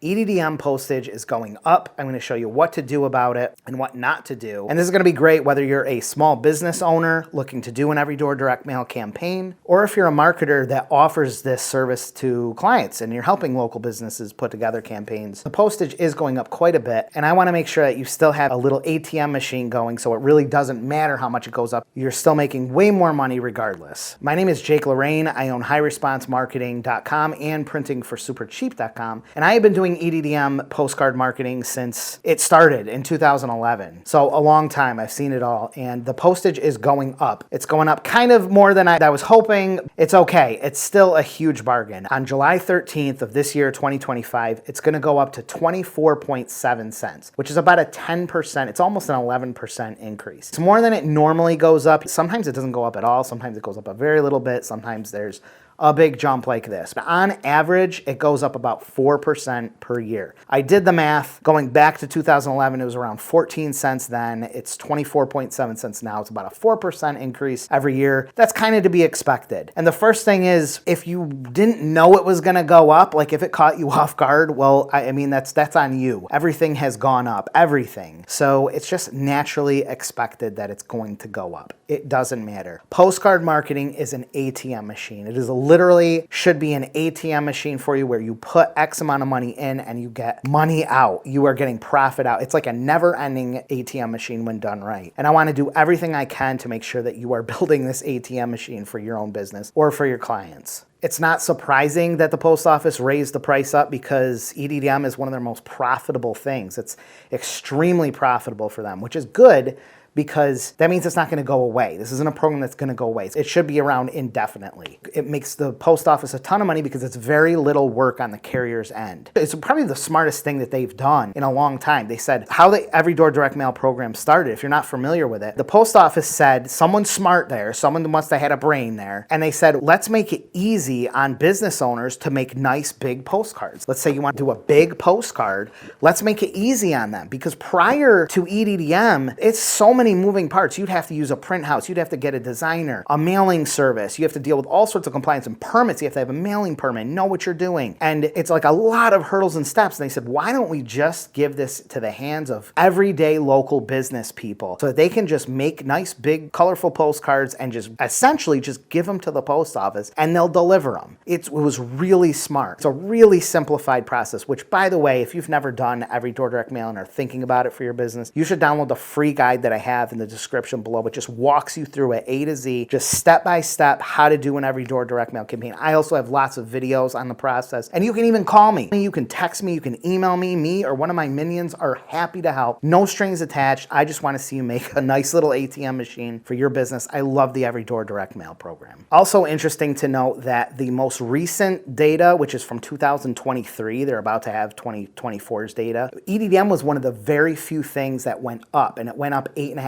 EDDM postage is going up. I'm going to show you what to do about it and what not to do. And this is going to be great whether you're a small business owner looking to do an every door direct mail campaign, or if you're a marketer that offers this service to clients and you're helping local businesses put together campaigns. The postage is going up quite a bit, and I want to make sure that you still have a little ATM machine going, so it really doesn't matter how much it goes up. You're still making way more money regardless. My name is Jake Lorraine. I own highresponsemarketing.com and printingforsupercheap.com, and I have been doing EDDM postcard marketing since it started in 2011. So a long time. I've seen it all, and the postage is going up. It's going up kind of more than I was hoping. It's okay. It's still a huge bargain. On July 13th of this year, 2025, it's going to go up to 24.7 cents, which is about a 10%. It's almost an 11% increase. It's more than it normally goes up. Sometimes it doesn't go up at all. Sometimes it goes up a very little bit. Sometimes there's a big jump like this. But on average, it goes up about 4% per year. I did the math. Going back to 2011, it was around 14 cents then. It's 24.7 cents now. It's about a 4% increase every year. That's kind of to be expected. And the first thing is, if you didn't know it was going to go up, like if it caught you off guard, well, I mean, that's on you. Everything has gone up, everything. So it's just naturally expected that it's going to go up. It doesn't matter. Postcard marketing is an ATM machine. It is literally should be an ATM machine for you where you put X amount of money in and you get money out. You are getting profit out. It's like a never-ending ATM machine when done right. And I want to do everything I can to make sure that you are building this ATM machine for your own business or for your clients. It's not surprising that the post office raised the price up because EDDM is one of their most profitable things. It's extremely profitable for them, which is good, because that means it's not going to go away. This isn't a program that's going to go away. It should be around indefinitely. It makes the post office a ton of money because it's very little work on the carrier's end. It's probably the smartest thing that they've done in a long time. They said how the Every Door Direct Mail program started, if you're not familiar with it, the post office said, someone smart there, someone must have had a brain there, and they said, let's make it easy on business owners to make nice big postcards. Let's say you want to do a big postcard, let's make it easy on them, because prior to EDDM, it's so many moving parts. You'd have to use a print house. You'd have to get a designer, a mailing service. You have to deal with all sorts of compliance and permits. You have to have a mailing permit, know what you're doing. And it's like a lot of hurdles and steps. And they said, why don't we just give this to the hands of everyday local business people so that they can just make nice, big, colorful postcards and just essentially just give them to the post office and they'll deliver them. It was really smart. It's a really simplified process, which, by the way, if you've never done Every Door Direct Mail and are thinking about it for your business, you should download the free guide that I have in the description below. It just walks you through it A to Z, just step by step how to do an Every Door Direct Mail campaign. I also have lots of videos on the process, and you can even call me. You can text me, you can email me. Me or one of my minions are happy to help. No strings attached. I just want to see you make a nice little ATM machine for your business. I love the Every Door Direct Mail program. Also interesting to note that the most recent data, which is from 2023, they're about to have 2024's data. EDDM was one of the very few things that went up, and it went up 8.5%.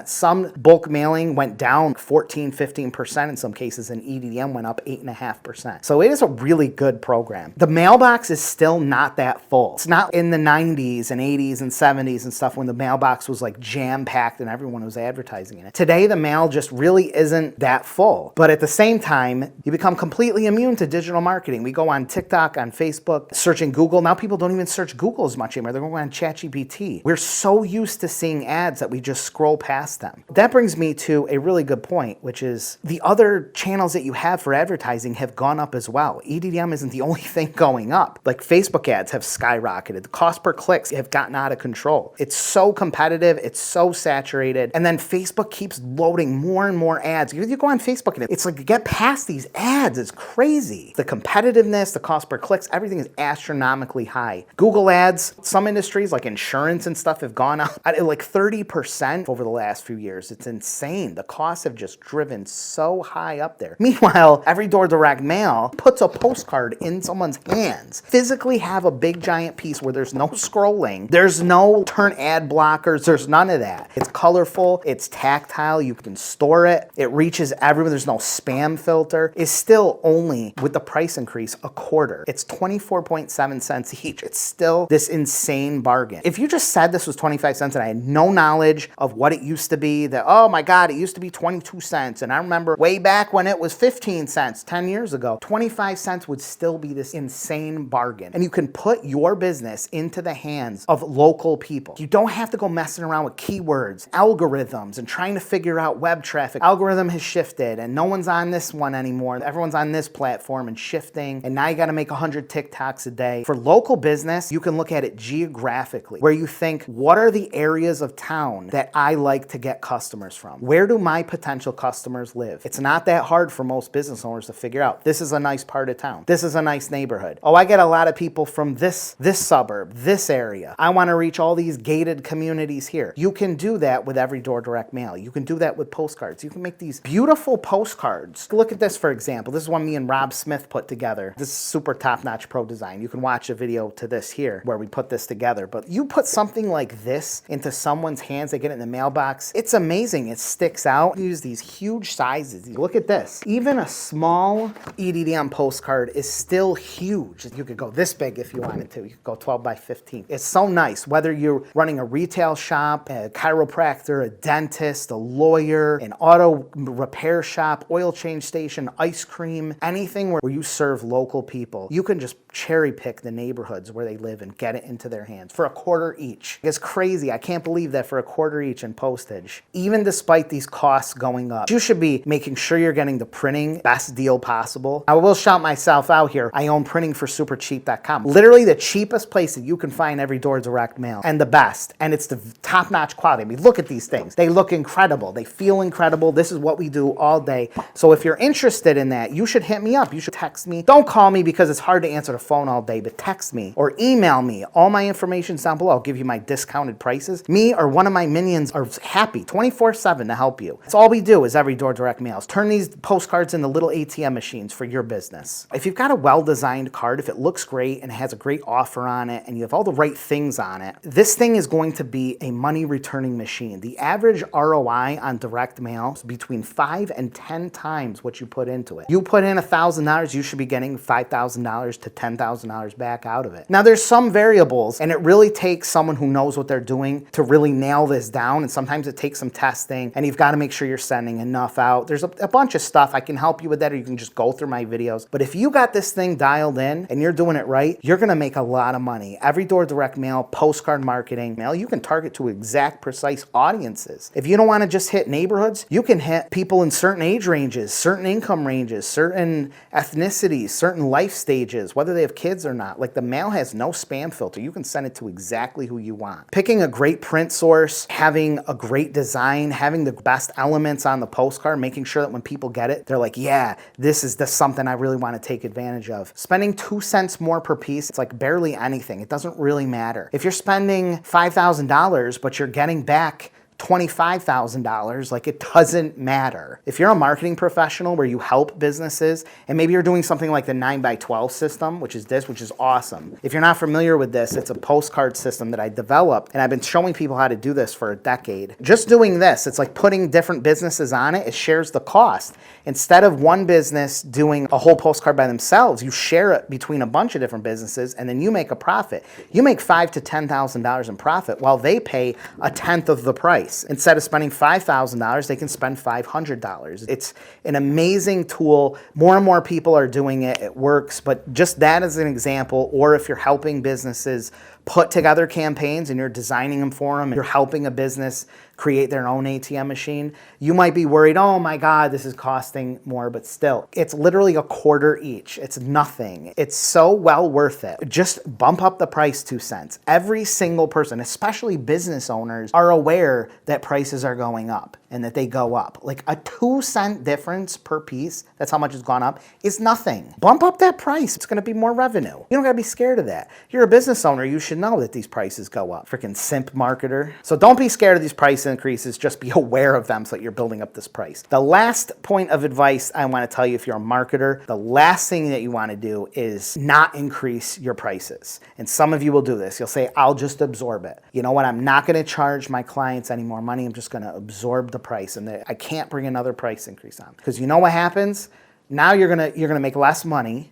Some bulk mailing went down 14, 15% in some cases, and EDDM went up 8.5%. So it is a really good program. The mailbox is still not that full. It's not in the 90s and 80s and 70s and stuff when the mailbox was like jam-packed and everyone was advertising in it. Today, the mail just really isn't that full. But at the same time, you become completely immune to digital marketing. We go on TikTok, on Facebook, searching Google. Now people don't even search Google as much anymore. They're going on ChatGPT. We're so used to seeing ads that we just scroll past them. That brings me to a really good point, which is the other channels that you have for advertising have gone up as well. EDDM isn't the only thing going up. Like Facebook ads have skyrocketed. The cost per clicks have gotten out of control. It's so competitive. It's so saturated. And then Facebook keeps loading more and more ads. You go on Facebook and it's like, get past these ads. It's crazy. The competitiveness, the cost per clicks, everything is astronomically high. Google ads, some industries like insurance and stuff have gone up at like 30% over the last few years. It's insane. The costs have just driven so high up there. Meanwhile, Every Door Direct Mail puts a postcard in someone's hands. Physically have a big giant piece where there's no scrolling, there's no turn ad blockers, there's none of that. It's colorful, it's tactile, you can store it, it reaches everyone, there's no spam filter. It's still only, with the price increase, a quarter. It's 24.7 cents each. It's still this insane bargain. If you just said this was 25 cents and I had no knowledge of what it used to be, that, oh my God, it used to be 22 cents. And I remember way back when it was 15 cents, 10 years ago, 25 cents would still be this insane bargain. And you can put your business into the hands of local people. You don't have to go messing around with keywords, algorithms, and trying to figure out web traffic. Algorithm has shifted and no one's on this one anymore. Everyone's on this platform and shifting. And now you got to make 100 TikToks a day. For local business, you can look at it geographically, where you think, what are the areas of town that I like to get customers from? Where do my potential customers live? It's not that hard for most business owners to figure out. This is a nice part of town. This is a nice neighborhood. Oh, I get a lot of people from this suburb, this area. I want to reach all these gated communities here. You can do that with Every Door Direct Mail. You can do that with postcards. You can make these beautiful postcards. Look at this, for example. This is one me and Rob Smith put together. This is super top-notch pro design. You can watch a video to this here where we put this together. But you put something like this into someone's hands, they get it in the mailbox. It's amazing. It sticks out. You use these huge sizes. Look at this. Even a small EDDM postcard is still huge. You could go this big if you wanted to. You could go 12 by 15. It's so nice. Whether you're running a retail shop, a chiropractor, a dentist, a lawyer, an auto repair shop, oil change station, ice cream, anything where you serve local people, you can just cherry pick the neighborhoods where they live and get it into their hands for $0.25 each. It's crazy. I can't believe that for $0.25 each in postage. Even despite these costs going up, you should be making sure you're getting the printing best deal possible. I will shout myself out here. I own printingforsupercheap.com. Literally the cheapest place that you can find Every Door Direct Mail, and the best. And it's the top-notch quality. I mean, look at these things. They look incredible. They feel incredible. This is what we do all day. So if you're interested in that, you should hit me up. You should text me. Don't call me because it's hard to answer the phone all day, but text me or email me. All my information's down below. I'll give you my discounted prices. Me or one of my minions are happy 24/7 to help you. That's all we do is Every Door Direct Mails. Turn these postcards into little ATM machines for your business. If you've got a well-designed card, if it looks great and it has a great offer on it and you have all the right things on it, this thing is going to be a money returning machine. The average ROI on direct mail is between 5 and 10 times what you put into it. You put in $1,000, you should be getting $5,000 to $10,000 back out of it. Now there's some variables and it really takes someone who knows what they're doing to really nail this down, and sometimes it takes some testing and you've got to make sure you're sending enough out. There's a bunch of stuff. I can help you with that, or you can just go through my videos. But if you got this thing dialed in and you're doing it right, you're going to make a lot of money. Every Door Direct Mail, postcard marketing, mail, you can target to exact precise audiences. If you don't want to just hit neighborhoods, you can hit people in certain age ranges, certain income ranges, certain ethnicities, certain life stages, whether they have kids or not. Like the mail has no spam filter. You can send it to exactly who you want. Picking a great print source, having a great design, having the best elements on the postcard, making sure that when people get it, they're like, yeah, this is something I really want to take advantage of. Spending 2 cents more per piece, it's like barely anything. It doesn't really matter. If you're spending $5,000, but you're getting back $25,000, like it doesn't matter. If you're a marketing professional where you help businesses, and maybe you're doing something like the 9x12 system, which is awesome. If you're not familiar with this, it's a postcard system that I developed, and I've been showing people how to do this for a decade. Just doing this, it's like putting different businesses on it. It shares the cost. Instead of one business doing a whole postcard by themselves, you share it between a bunch of different businesses, and then you make a profit. You make $5,000 to $10,000 in profit while they pay a tenth of the price. Instead of spending $5,000, they can spend $500. It's an amazing tool. More and more people are doing it. It works. But just that as an example, or if you're helping businesses put together campaigns and you're designing them for them, and you're helping a business create their own ATM machine, you might be worried, oh my God, this is costing more, but still, it's literally $0.25 each. It's nothing. It's so well worth it. Just bump up the price 2 cents. Every single person, especially business owners, are aware that prices are going up and that they go up. Like a 2 cent difference per piece, that's how much it's gone up, is nothing. Bump up that price. It's gonna be more revenue. You don't gotta be scared of that. You're a business owner, you should know that these prices go up. Freaking simp marketer. So don't be scared of these price increases, just be aware of them so that you're building up this price. The last point of advice I want to tell you, if you're a marketer, the last thing that you want to do is not increase your prices. And some of you will do this. You'll say, I'll just absorb it. You know what? I'm not going to charge my clients any more money. I'm just going to absorb the price, and I can't bring another price increase on. Because you know what happens? Now you're gonna make less money,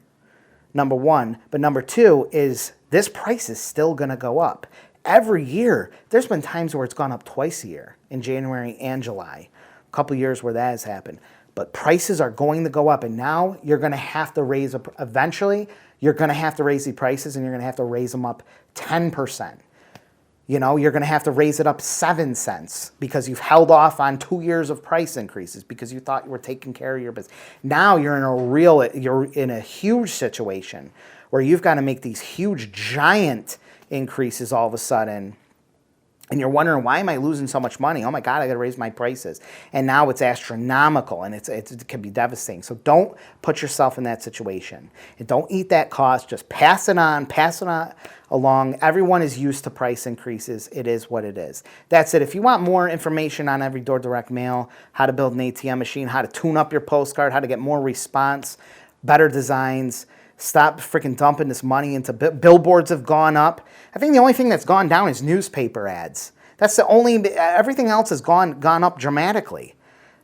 number one, but number two is this price is still gonna go up. every year, there's been times where it's gone up twice a year, in January and July. A couple years where that has happened. But prices are going to go up, and now you're going to have to raise, eventually, you're going to have to raise the prices, and you're going to have to raise them up 10%. You know, you're going to have to raise it up 7 cents because you've held off on 2 years of price increases because you thought you were taking care of your business. Now you're in a huge situation where you've got to make these huge, giant increases all of a sudden. And you're wondering, why am I losing so much money? Oh my God, I got to raise my prices. And now it's astronomical, and it can be devastating. So don't put yourself in that situation. And don't eat that cost. Just pass it on along. Everyone is used to price increases. It is what it is. That's it. If you want more information on Every Door Direct Mail, how to build an ATM machine, how to tune up your postcard, how to get more response, better designs, stop freaking dumping this money into billboards have gone up. I think the only thing that's gone down is newspaper ads. That's the only, everything else has gone up dramatically.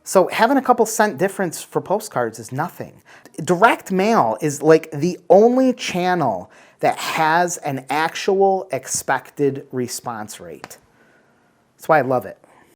So having a couple cent difference for postcards is nothing. Direct mail is like the only channel that has an actual expected response rate. That's why I love it.